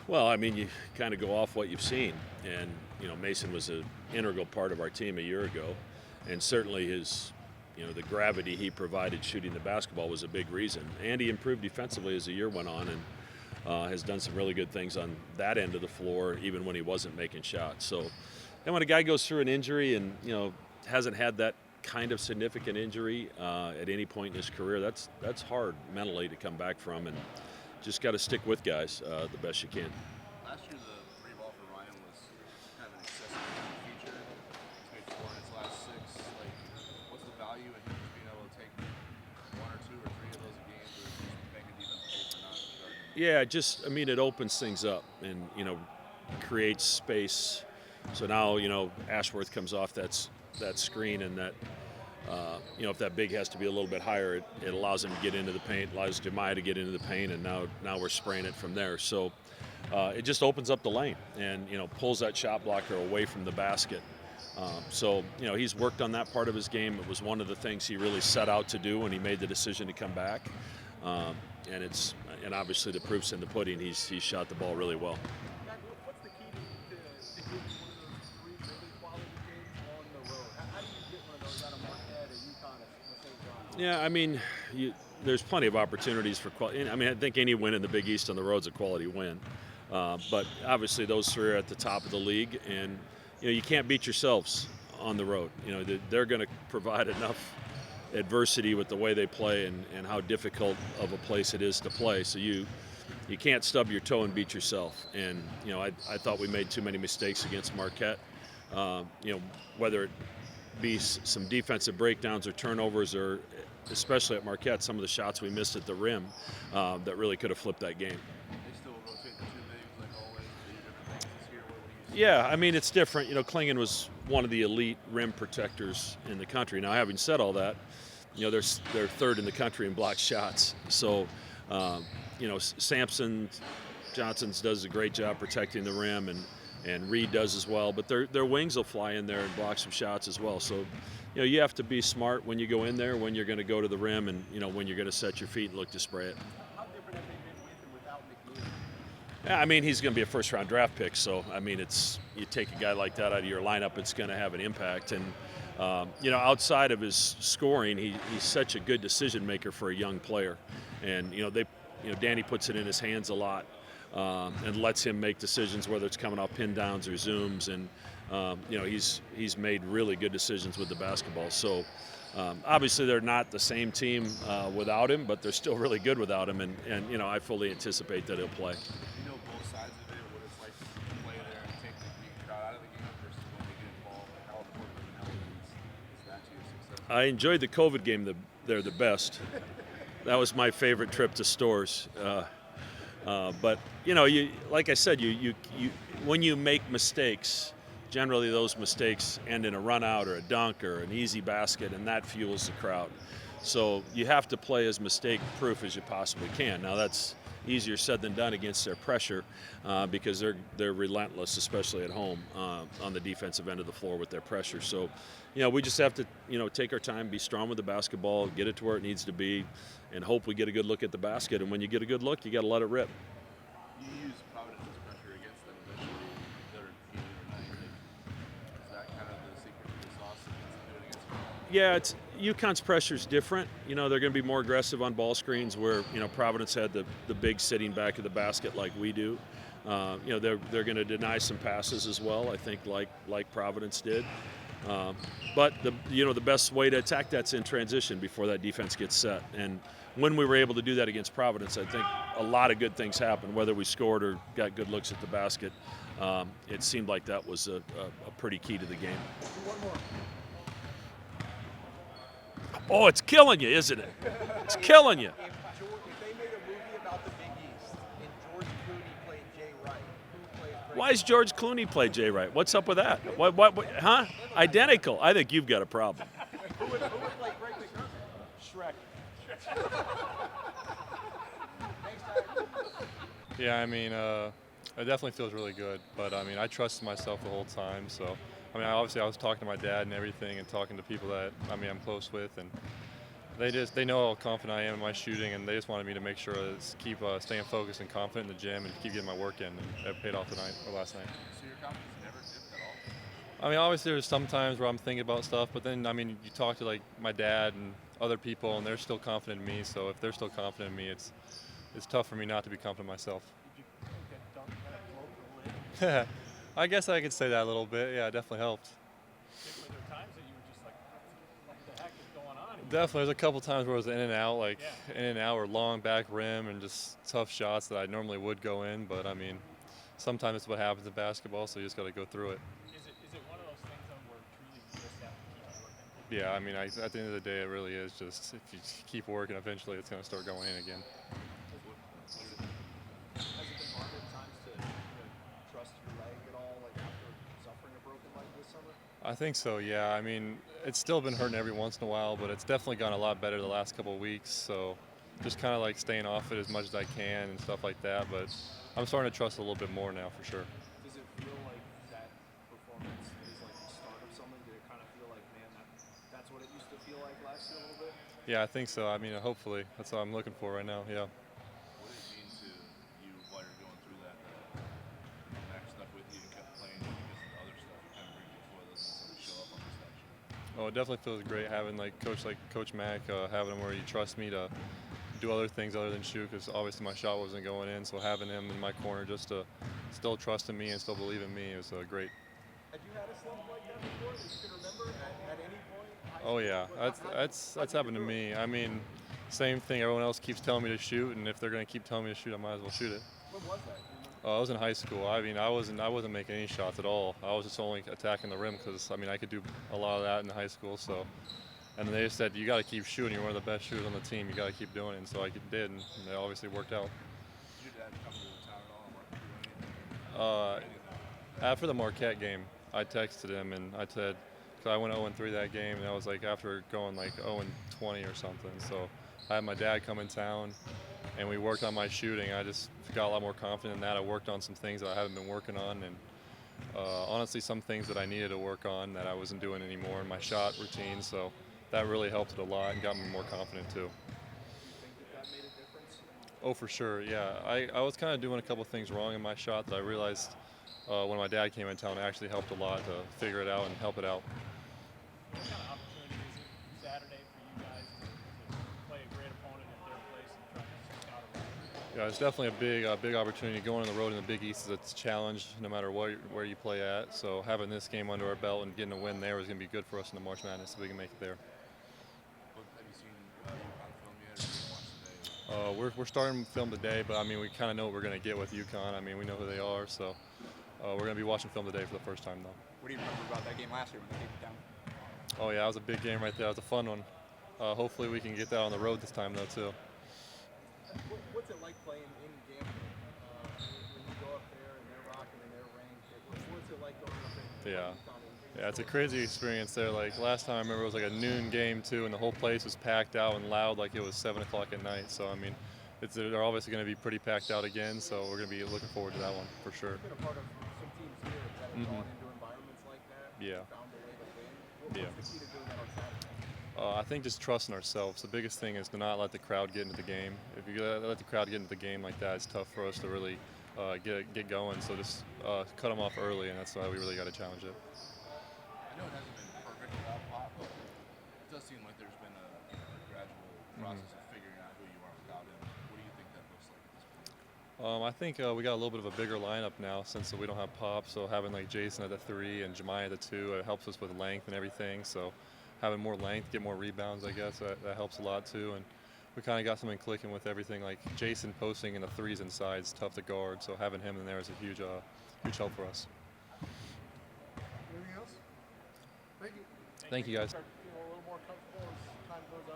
Well, I mean, you kind of go off what you've seen, and Mason was an integral part of our team a year ago, and certainly his, the gravity he provided shooting the basketball was a big reason. And he improved defensively as the year went on, and has done some really good things on that end of the floor, even when he wasn't making shots. So, and when a guy goes through an injury and hasn't had that kind of significant injury at any point in his career, that's hard mentally to come back from, and just got to stick with guys the best you can. Last year, the three ball for Ryan was kind of an accessible feature. He's made 4 in his last 6. Like, what's the value in him just being able to take 1 or 2 or 3 of those a game to just make a defense pay for not starting? Yeah, it opens things up and creates space. So now Ashworth comes off that screen, and that if that big has to be a little bit higher, it allows him to get into the paint, allows Jemiah to get into the paint, and now we're spraying it from there. So it just opens up the lane and pulls that shot blocker away from the basket. So he's worked on that part of his game. It was one of the things he really set out to do when he made the decision to come back. And obviously the proof's in the pudding. He's shot the ball really well. What's the key to getting one of those 3 really quality games on the road? How do you get one of those out of Marquette or UConn at the same time? Yeah, I mean, there's plenty of opportunities for quality. I mean, I think any win in the Big East on the road is a quality win. But obviously those 3 are at the top of the league, and you can't beat yourselves on the road. They're going to provide enough adversity with the way they play and how difficult of a place it is to play. So you can't stub your toe and beat yourself. And I thought we made too many mistakes against Marquette. Whether it be some defensive breakdowns or turnovers, or especially at Marquette, some of the shots we missed at the rim that really could have flipped that game. They still rotate the 2 bigs like always. Different things this year. What do you see? Yeah, I mean, it's different. Klingon was one of the elite rim protectors in the country. Now, having said all that, they're 3rd in the country in blocked shots. So, Sampson Johnson's does a great job protecting the rim, and Reed does as well. But their wings will fly in there and block some shots as well. So, you have to be smart when you go in there, when you're going to go to the rim, and when you're going to set your feet and look to spray it. How different have they been with and without McNeil? Yeah, I mean, he's going to be a first-round draft pick. So, I mean, you take a guy like that out of your lineup, it's going to have an impact. And outside of his scoring, he's such a good decision maker for a young player, and Danny puts it in his hands a lot and lets him make decisions, whether it's coming off pin downs or zooms, and he's made really good decisions with the basketball. So obviously they're not the same team without him, but they're still really good without him, and I fully anticipate that he'll play. You know both sides of it, what it's like to play there and take the crowd out of the game versus when they get involved. Like, how important of an element is that to your success? I enjoyed the COVID game there the best. That was my favorite trip to Stores. But like I said, when you make mistakes, generally those mistakes end in a run out or a dunk or an easy basket, and that fuels the crowd. So you have to play as mistake-proof as you possibly can. Now that's easier said than done against their pressure because they're relentless, especially at home on the defensive end of the floor with their pressure. So, we just have to take our time, be strong with the basketball, get it to where it needs to be, and hope we get a good look at the basket. And when you get a good look, you got to let it rip. You use Providence's pressure against them eventually, whether it's even or not. Is that kind of the secret to the sauce against them doing against them? Yeah, UConn's pressure is different. They're going to be more aggressive on ball screens, where Providence had the big sitting back of the basket like we do. They're going to deny some passes as well, I think, like Providence did. But the best way to attack that's in transition before that defense gets set. And when we were able to do that against Providence, I think a lot of good things happened. Whether we scored or got good looks at the basket, it seemed like that was a pretty key to the game. One more. Oh, it's killing you, isn't it? It's killing you. If they made a movie about the Big East and George Clooney played Jay Wright, who plays Creighton? Why is George Clooney play Jay Wright? What's up with that? What huh? Identical. I think you've got a problem. Who would play Creighton? Shrek. Thanks, Tyler. Yeah, I mean, it definitely feels really good. But, I mean, I trusted myself the whole time. So, I mean, obviously I was talking to my dad and everything and talking to people that, I'm close with. And they know how confident I am in my shooting, and they just wanted me to make sure to keep staying focused and confident in the gym and keep getting my work in. And it paid off tonight or last night. So your confidence never dipped at all? I mean, obviously there's some times where I'm thinking about stuff, but then I mean, you talk to like my dad and other people, and they're still confident in me. So if they're still confident in me, it's tough for me not to be confident in myself. Did you think that dunk kind of broke the lid? I guess I could say that a little bit. Yeah, it definitely helped. Were there times that you were just like, what the heck is going on here? Definitely, there's a couple times where it was in and out, like in and out or long back rim and just tough shots that I normally would go in. But I mean, sometimes it's what happens in basketball, so you just got to go through it. Is it one of those things though where truly you just have to keep working? Yeah, I mean, at the end of the day, it really is just if you keep working, eventually it's going to start going in again. Has it been hard at times to trust your leg at all, like after suffering a broken leg this summer? I think so, yeah. I mean, it's still been hurting every once in a while, but it's definitely gone a lot better the last couple of weeks. So just kind of like staying off it as much as I can and stuff like that. But I'm starting to trust it a little bit more now for sure. Does it feel like that performance is like the start of something? Did it kind of feel like, man, that's what it used to feel like last year a little bit? Yeah, I think so. I mean, hopefully. That's what I'm looking for right now, yeah. What did it mean to you while you're going through that? Max stuck with you and kept playing because of the other stuff you kind of bring before it doesn't necessarily show up on the stat sheet? Oh, it definitely feels great having like Coach Mack, having him where he trusts me to do other things other than shoot, because obviously my shot wasn't going in. So having him in my corner just to still trust in me and still believe in me is great. Had you had a slump like that before that you can remember at any point? Oh yeah, that's happened to me. I mean, same thing. Everyone else keeps telling me to shoot, and if they're gonna keep telling me to shoot, I might as well shoot it. When was that? I was in high school. I mean, I wasn't making any shots at all. I was just only attacking the rim because I mean I could do a lot of that in high school. So, and they just said you got to keep shooting. You're one of the best shooters on the team. You got to keep doing it. And so I did, and it obviously worked out. Did your dad come to the town at all and work with you or anything? After the Marquette game, I texted him and I said, because I went 0-3 that game, and I was like after going like 0-20 or something. So I had my dad come in town, and we worked on my shooting. I just got a lot more confident in that. I worked on some things that I haven't been working on, and honestly, some things that I needed to work on that I wasn't doing anymore in my shot routine. So that really helped it a lot and got me more confident too. Do you think that made a difference? Oh, for sure, yeah. I was kind of doing a couple things wrong in my shot that I realized when my dad came in town. It actually helped a lot to figure it out and help it out. What kind of opportunity is it Saturday for you guys to play a great opponent at their place and try to stick out a rivalry? Yeah, it's definitely a big opportunity. Going on the road in the Big East is a challenge no matter where you play at. So having this game under our belt and getting a win there is going to be good for us in the March Madness if we can make it there. Have you seen UConn film yet, or did you watch today? We're starting film today, but I mean we kind of know what we're going to get with UConn. I mean we know who they are, so we're going to be watching film today for the first time though. What do you remember about that game last year when they came to town? Oh yeah, it was a big game right there. It was a fun one. Hopefully we can get that on the road this time though too. What's it like playing in Gampton? When you go up there and they're rocking and they're ranked, what's it like going up there? Yeah, it's a crazy experience there. Like last time I remember it was like a noon game too, and the whole place was packed out and loud like it was 7 o'clock at night. So I mean, they're obviously going to be pretty packed out again. So we're going to be looking forward to that one for sure. You've been a part of some teams here that have gone into environments like that. Yeah. Found a way to win. What's the key to doing that on Saturday? I think just trusting ourselves. The biggest thing is to not let the crowd get into the game. If you let the crowd get into the game like that, it's tough for us to really get going. So just cut them off early, and that's why we really got to challenge it. I know it hasn't been perfect without Pop, but it does seem like there's been a gradual process of figuring out who you are without him. What do you think that looks like at this point? I think we got a little bit of a bigger lineup now since we don't have Pop. So having like Jason at the 3 and Jemiah at the 2 helps us with length and everything. So having more length, get more rebounds, I guess that helps a lot too. And we kind of got something clicking with everything. Like Jason posting in the 3s inside is tough to guard. So having him in there is a huge help for us. Anything else? Thank you. Thank you guys. Start feeling a little more comfortable as time goes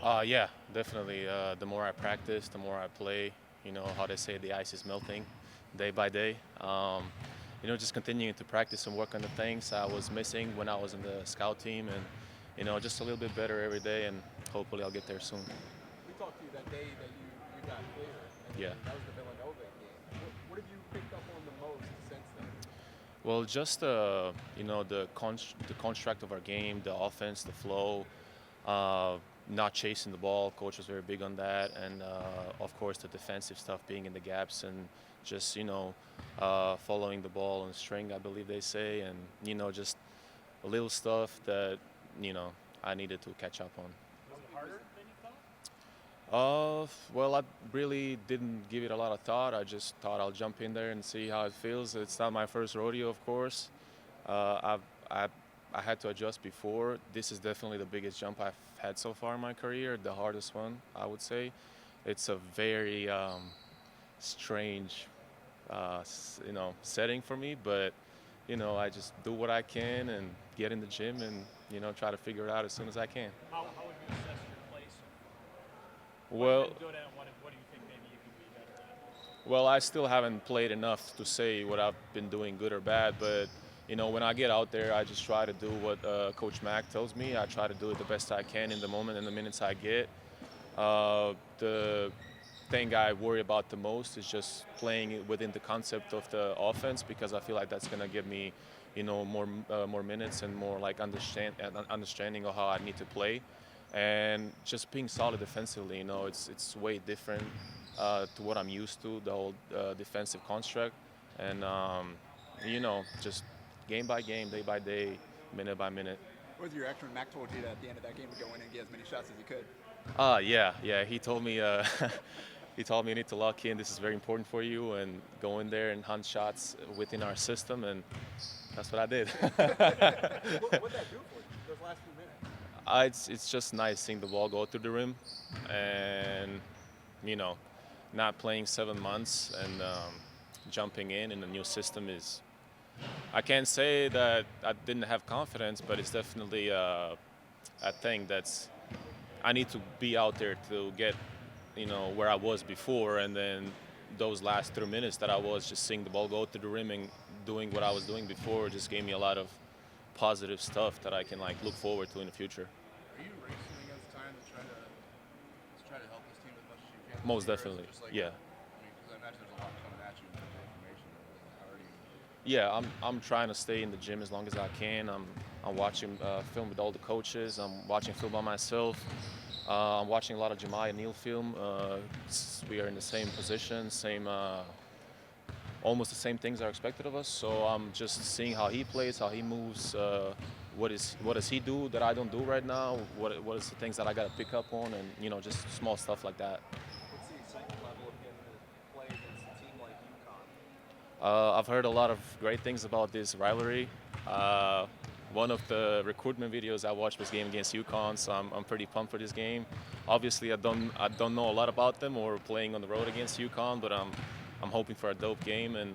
on? Yeah, definitely. The more I practice, the more I play. You know how they say the ice is melting day by day. Just continuing to practice and work on the things I was missing when I was in the scout team, and just a little bit better every day, and hopefully I'll get there soon. We talked to you that day that you got cleared. And Yeah. That was the Villanova game. What have you picked up on the most since then? Well, just the construct of our game, the offense, the flow. not chasing the ball. Coach was very big on that, and of course the defensive stuff, being in the gaps and just following the ball on string, I believe they say, and just a little stuff that I needed to catch up on. Was it harder than you thought? Well, I really didn't give it a lot of thought. I just thought I'll jump in there and see how it feels. It's not my first rodeo, of course. I had to adjust before. This is definitely the biggest jump I've had so far in my career, the hardest one, I would say. It's a very strange, setting for me, but I just do what I can and get in the gym and try to figure it out as soon as I can. How would you assess your play so far? Well, What have you been good at? What do you think maybe you can be better at? Well, I still haven't played enough to say what I've been doing good or bad, but when I get out there, I just try to do what Coach Mack tells me. I try to do it the best I can in the moment and the minutes I get. The thing I worry about the most is just playing it within the concept of the offense, because I feel like that's going to give me, more minutes and more like understanding of how I need to play, and just being solid defensively. It's way different to what I'm used to, the whole defensive construct, and just game by game, day by day, minute by minute. What was your reaction when Mac told you that at the end of that game to go in and get as many shots as you could? Yeah. He told me you need to lock in. This is very important for you, and go in there and hunt shots within our system, and that's what I did. What'd that do for you, those last few minutes? It's just nice seeing the ball go through the rim, and not playing 7 months and jumping in a new system is. I can't say that I didn't have confidence, but it's definitely a thing that's. I need to be out there to get, where I was before, and then those last 3 minutes that I was just seeing the ball go through the rim and doing what I was doing before just gave me a lot of positive stuff that I can look forward to in the future. Are you racing against time to try to help this team as much as you can? Most Or is it definitely, just yeah. Because I imagine there's a lot coming at you in terms of information. How are you? Yeah, I'm trying to stay in the gym as long as I can. I'm watching film with all the coaches. I'm watching film by myself. I'm watching a lot of Jemiah Neal film. We are in the same position, almost the same things are expected of us. So I'm just seeing how he plays, how he moves. What does he do that I don't do right now? What is the things that I got to pick up on, and just small stuff like that. What's the excitement level of getting to play against a team like UConn? I've heard a lot of great things about this rivalry. One of the recruitment videos I watched was game against UConn, so I'm pretty pumped for this game. Obviously, I don't know a lot about them or playing on the road against UConn, but I'm hoping for a dope game, and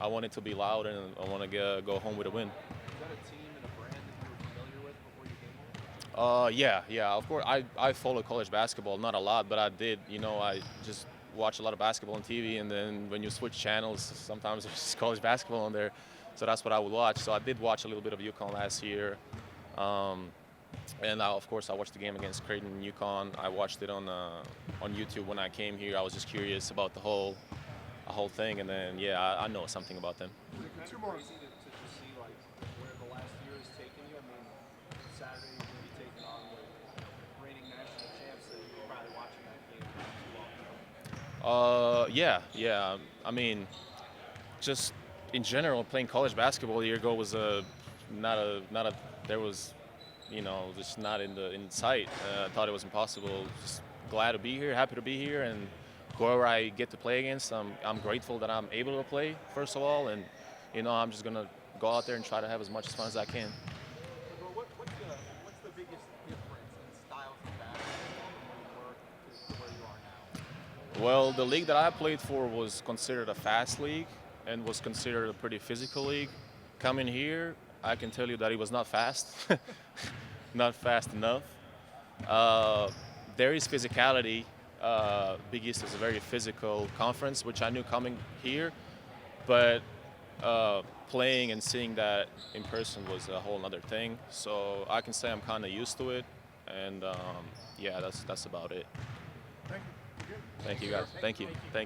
I want it to be loud, and I want to go home with a win. Is that a team and a brand that you were familiar with before you came here? Yeah. Of course, I follow college basketball, not a lot, but I did. I just watch a lot of basketball on TV, and then when you switch channels, sometimes there's college basketball on there. So that's what I would watch. So I did watch a little bit of UConn last year. And of course, I watched the game against Creighton and UConn. I watched it on YouTube when I came here. I was just curious about the whole thing. And then, I know something about them. Is it kind of crazy to just see where the last year has taken you? I mean, Saturday you're going to be taking on the reigning national champs, so you're probably watching that game not too long ago. Yeah. I mean, just in general, playing college basketball a year ago was just not in sight. I thought it was impossible. Just glad to be here, happy to be here, and whoever I get to play against, I'm grateful that I'm able to play, first of all, and I'm just gonna go out there and try to have as much fun as I can. What's the biggest difference in styles of basketball from where you were to where you are now? Well, the league that I played for was considered a fast league and was considered a pretty physical league. Coming here, I can tell you that it was not fast, not fast enough. There is physicality. Big East is a very physical conference, which I knew coming here, but playing and seeing that in person was a whole other thing. So I can say I'm kind of used to it, and that's about it. Thank you. Thank you, guys. Thank you.